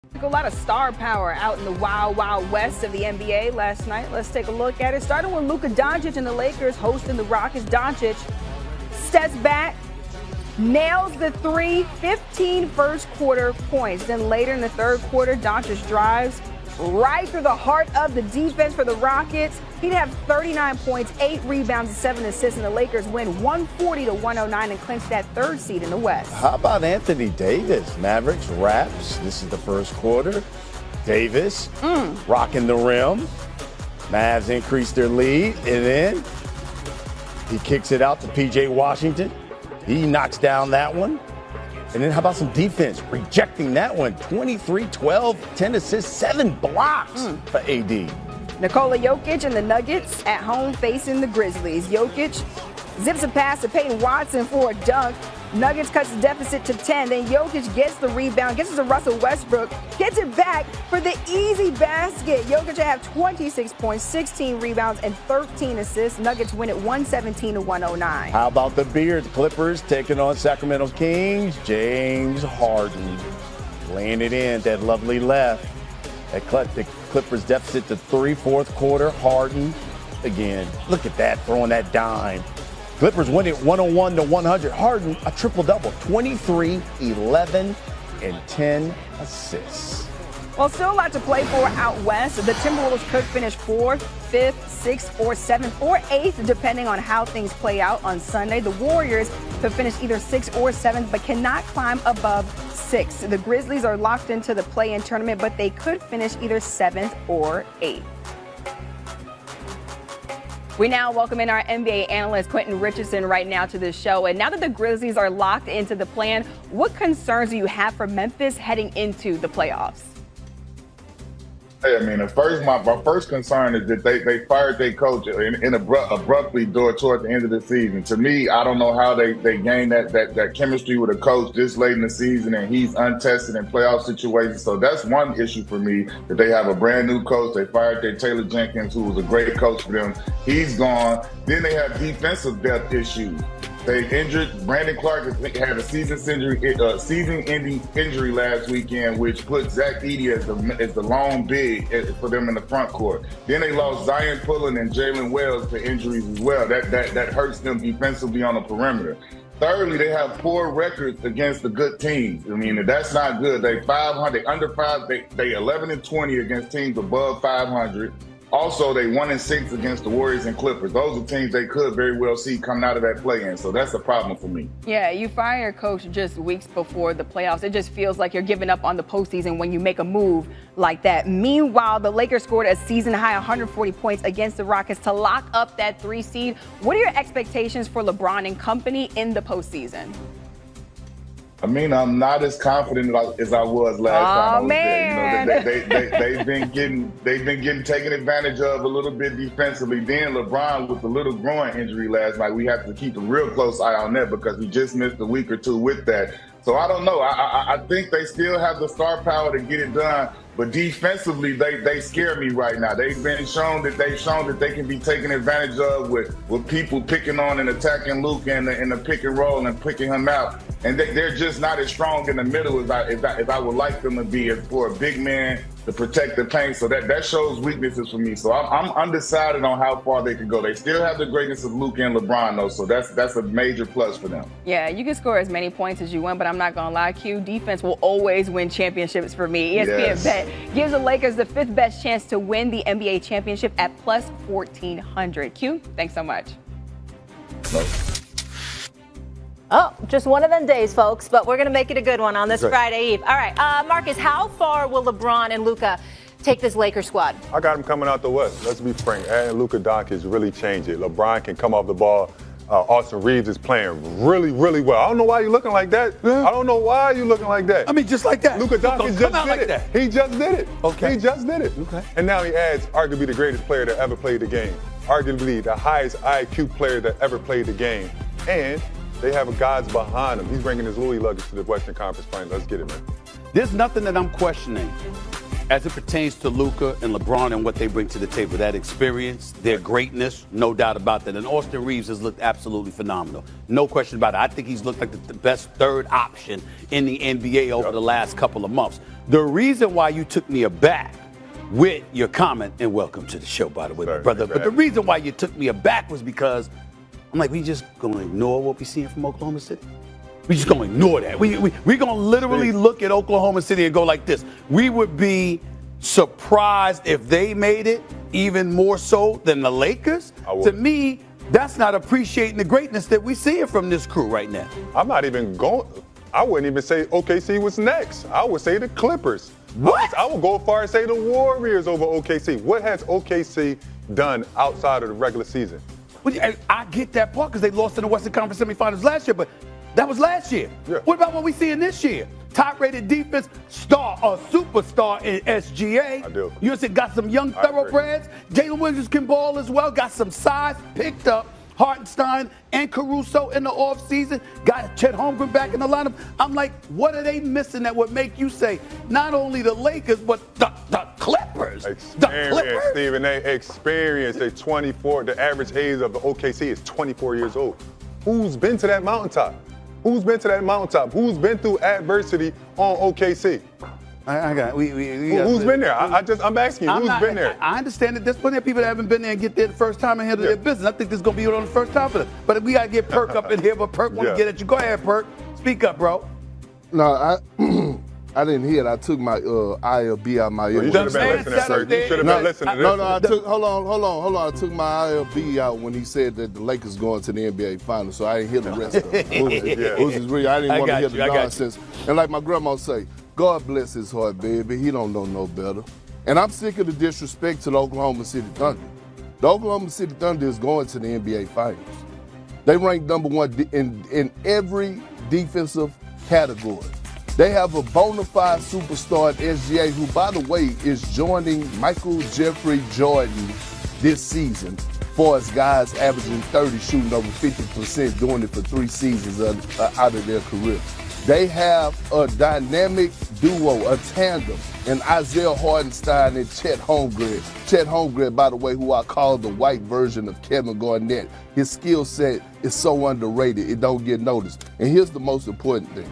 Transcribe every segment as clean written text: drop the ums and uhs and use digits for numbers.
A lot of star power out in the wild, wild west of the NBA last night. Let's take a look at it. Starting with Luka Doncic and the Lakers hosting the Rockets. Doncic steps back, nails the three, 15 first quarter points. Then later in the third quarter, Doncic drives right through the heart of the defense for the Rockets. He'd have 39 points, 8 rebounds, and 7 assists, and the Lakers win 140-109 and clinch that third seed in the West. How about Anthony Davis? Mavericks wraps. This is the first quarter. Davis rocking the rim. Mavs increase their lead, and then he kicks it out to P.J. Washington. He knocks down that one. And then how about some defense? Rejecting that one. 23-12, 10 assists, 7 blocks for AD. Nikola Jokic and the Nuggets at home facing the Grizzlies. Jokic zips a pass to Peyton Watson for a dunk. Nuggets cuts the deficit to 10. Then Jokic gets the rebound, gets it to Russell Westbrook, gets it back for the easy basket. Jokic will have 26 points, 16 rebounds, and 13 assists. Nuggets win it 117-109. How about the Beard Clippers taking on Sacramento Kings? James Harden laying it in, that lovely left. That cut the Clippers deficit to 3, fourth quarter. Harden again. Look at that, throwing that dime. Clippers win it 101-100. Harden, a triple-double, 23, 11, and 10 assists. Well, still a lot to play for out west. The Timberwolves could finish 4th, 5th, 6th, or 7th, or 8th, depending on how things play out on Sunday. The Warriors could finish either 6th or 7th, but cannot climb above 6th. The Grizzlies are locked into the play-in tournament, but they could finish either 7th or 8th. We now welcome in our NBA analyst, Quentin Richardson, right now to the show. And now that the Grizzlies are locked into the plan, what concerns do you have for Memphis heading into the playoffs? Hey, I mean, my first concern is that they fired their coach abruptly toward the end of the season. To me, I don't know how they gained that chemistry with a coach this late in the season, and he's untested in playoff situations. So that's one issue for me, that they have a brand new coach. They fired their Taylor Jenkins, who was a great coach for them. He's gone. Then they have defensive depth issues. They injured Brandon Clark, had a season-ending injury last weekend, which put Zach Edey as the lone big for them in the front court. Then they lost Zion Pullen and Jalen Wells to injuries as well. That hurts them defensively on the perimeter. Thirdly, they have poor records against the good teams. I mean, that's not good. They 500, under 5. They 11-20 against teams above 500. Also, they 1-6 against the Warriors and Clippers. Those are teams they could very well see coming out of that play-in. So that's a problem for me. Yeah, you fire your coach just weeks before the playoffs. It just feels like you're giving up on the postseason when you make a move like that. Meanwhile, the Lakers scored a season-high 140 points against the Rockets to lock up that 3 seed. What are your expectations for LeBron and company in the postseason? I mean, I'm not as confident as I was last time I was man. there. You know, they've been getting taken advantage of a little bit defensively. Then LeBron with the little groin injury last night, we have to keep a real close eye on that because he just missed a week or two with that. So I don't know. I think they still have the star power to get it done. But defensively, they scare me right now. They've shown that they can be taken advantage of with people picking on and attacking Luka in the pick and roll and picking him out. And they're just not as strong in the middle as I would like them to be as for a big man to protect the paint. So that shows weaknesses for me. So I'm undecided on how far they can go. They still have the greatness of Luka and LeBron, though. So that's a major plus for them. Yeah, you can score as many points as you want, but I'm not going to lie, Q, defense will always win championships for me. ESPN Bet gives the Lakers the 5th best chance to win the NBA championship at plus 1,400. Q, thanks so much. No. Oh, just one of them days, folks, but we're going to make it a good one on this Friday Eve. All right, Marcus, how far will LeBron and Luka take this Lakers squad? I got him coming out the West. Let's be frank. Adding Luka Doncic really changed it. LeBron can come off the ball. Austin Reeves is playing really, really well. I don't know why you're looking like that. Yeah. I don't know why you're looking like that. I mean, just like that. Luka Doncic just did it. He just did it. Okay. He just did it. Okay. And now he adds arguably the greatest player that ever played the game. Arguably the highest IQ player that ever played the game. And they have guys behind him. He's bringing his Louis luggage to the Western Conference Finals. Let's get it, man. There's nothing that I'm questioning as it pertains to Luka and LeBron and what they bring to the table, that experience, their greatness, no doubt about that. And Austin Reeves has looked absolutely phenomenal. No question about it. I think he's looked like the best third option in the NBA over the last couple of months. The reason why you took me aback with your comment, and welcome to the show, by the way, my brother, but the reason why you took me aback was because I'm like, we just going to ignore what we're seeing from Oklahoma City? We just going to ignore that. We're going to literally look at Oklahoma City and go like this. We would be surprised if they made it even more so than the Lakers. To me, that's not appreciating the greatness that we're seeing from this crew right now. I'm not even going. I wouldn't even say OKC was next. I would say the Clippers. What? I would go far and say the Warriors over OKC. What has OKC done outside of the regular season? I get that part because they lost in the Western Conference semifinals last year, but that was last year. Yeah. What about what we see in this year? Top-rated defense, superstar in SGA. I do. You see, got some young thoroughbreds. Jalen Williams can ball as well. Got some size, picked up Hartenstein and Caruso in the offseason. Got Chet Holmgren back in the lineup. I'm like, what are they missing that would make you say not only the Lakers, but the Clippers? Experience, Stephen A. Experience. They're 24. The average age of the OKC is 24 years old. Who's been to that mountaintop? Who's been to that mountaintop? Who's been through adversity on OKC? Who's been there? I'm asking you, who's been there? I understand that there's plenty of people that haven't been there and get there the first time and handle their business. I think this is going to be on the first time for them. But we got to get Perk up in here, but Perk want to get at you. Go ahead, Perk. Speak up, bro. No, I didn't hear it. I took my ILB out my ear. You should have been listening, Perk. You should have been listening to this. No, I took, hold on. I took my ILB out when he said that the Lakers going to the NBA Finals, so I didn't hear the rest of it. It was just real. I didn't want to hear the nonsense. And like my grandma say, God bless his heart, baby. He don't know no better. And I'm sick of the disrespect to the Oklahoma City Thunder. The Oklahoma City Thunder is going to the NBA Finals. They rank number one in every defensive category. They have a bona fide superstar at SGA who, by the way, is joining Michael Jeffrey Jordan this season for as guys averaging 30, shooting over 50%, doing it for 3 seasons out of their career. They have a dynamic duo, a tandem, in Isaiah Hartenstein and Chet Holmgren. Chet Holmgren, by the way, who I call the white version of Kevin Garnett. His skill set is so underrated, it don't get noticed. And here's the most important thing.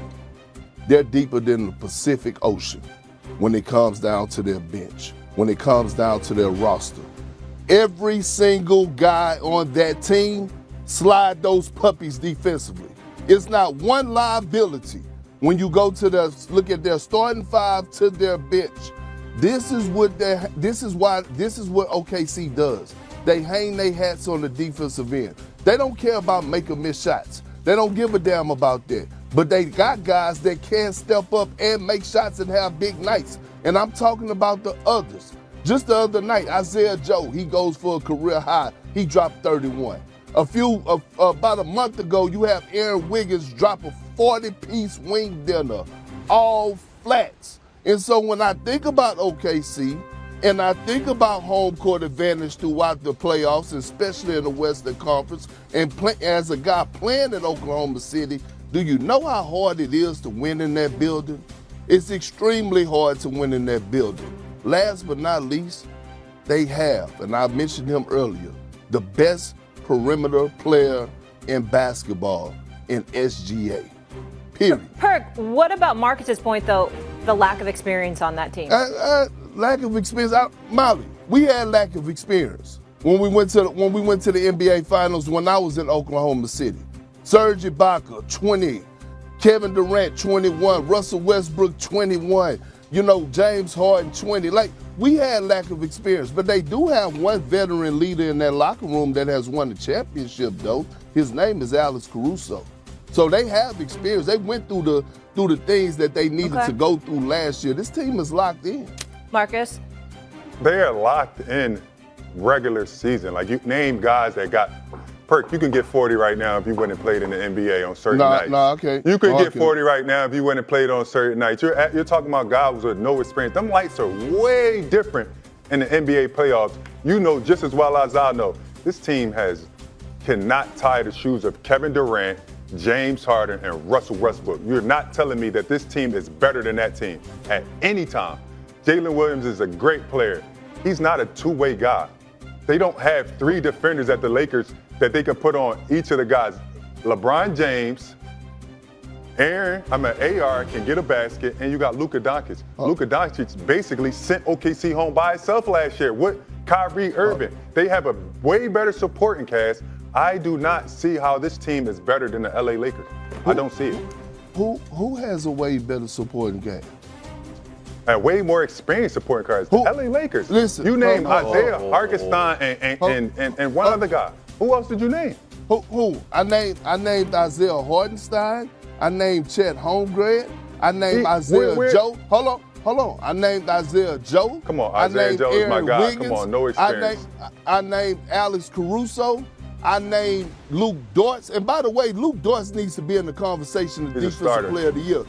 They're deeper than the Pacific Ocean when it comes down to their bench, when it comes down to their roster. Every single guy on that team slide those puppies defensively. It's not one liability when you go to look at their starting 5 to their bench. This is what OKC does. They hang their hats on the defensive end. They don't care about making missed shots. They don't give a damn about that. But they got guys that can step up and make shots and have big nights. And I'm talking about the others. Just the other night, Isaiah Joe, he goes for a career high. He dropped 31. About a month ago, you have Aaron Wiggins drop a 40-piece wing dinner, all flats. And so when I think about OKC and I think about home court advantage throughout the playoffs, especially in the Western Conference, and as a guy playing at Oklahoma City, do you know how hard it is to win in that building? It's extremely hard to win in that building. Last but not least, they have, and I mentioned him earlier, the best perimeter player in basketball in SGA. Period. Perk, what about Marcus's point, though, the lack of experience on that team? Lack of experience. Molly, we had lack of experience when we went to the NBA Finals when I was in Oklahoma City. Serge Ibaka, 20. Kevin Durant, 21. Russell Westbrook, 21. James Harden, 20. We had lack of experience, but they do have one veteran leader in that locker room that has won the championship, though. His name is Alex Caruso. So they have experience. They went through the things that they needed to go through last year. This team is locked in. Marcus? They are locked in regular season. You name guys that got Perk, you can get 40 right now if you went and played in the NBA on certain nights. Okay. You could get 40 right now if you went and played on certain nights. You're talking about guys with no experience. Them lights are way different in the NBA playoffs. You know just as well as I know, this team cannot tie the shoes of Kevin Durant, James Harden, and Russell Westbrook. You're not telling me that this team is better than that team at any time. Jalen Williams is a great player. He's not a two-way guy. They don't have 3 defenders at the Lakers that they can put on each of the guys. LeBron James, AR can get a basket, and you got Luka Doncic. Luka Doncic basically sent OKC home by itself last year with Kyrie Irving. They have a way better supporting cast. I do not see how this team is better than the LA Lakers. I don't see it. Who has a way better supporting cast? And way more experienced supporting cast. The LA Lakers. Listen, you named Isaiah Hartenstein and one other guy. Who else did you name? Who? I named Isaiah Hartenstein. I named Chet Holmgren. I named Isaiah Joe. Hold on. I named Isaiah Joe. Come on, Isaiah Joe is my guy. Wiggins. Come on, no experience. I named Alex Caruso. I named Luke Dortz. And by the way, Luke Dortz needs to be in the conversation of Defensive Player of the Year.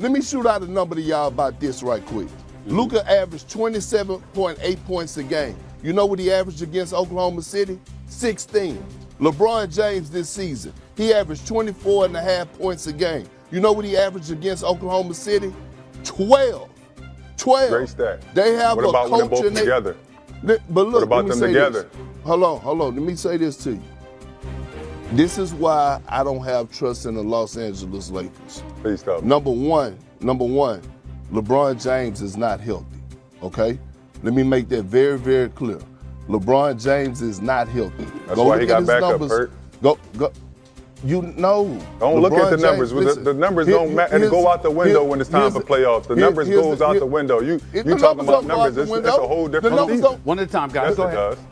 Let me shoot out a number to y'all about this right quick. Luka averaged 27.8 points a game. You know what he averaged against Oklahoma City? 16. LeBron James this season, he averaged 24.5 points a game. You know what he averaged against Oklahoma City? 12. Great stat. They have what about a coach when both together? But look, what about them together? Hold on. Let me say this to you. This is why I don't have trust in the Los Angeles Lakers. Please stop. Number one, LeBron James is not healthy, okay? Let me make that very, very clear. LeBron James is not healthy. That's why he got back up hurt. Go. You know. Don't look at the numbers. The numbers don't matter. They go out the window when it's time for playoffs. The numbers goes out the window. You talking about numbers. It's a whole different season. One at a time, guys. Yes, Go it ahead. does.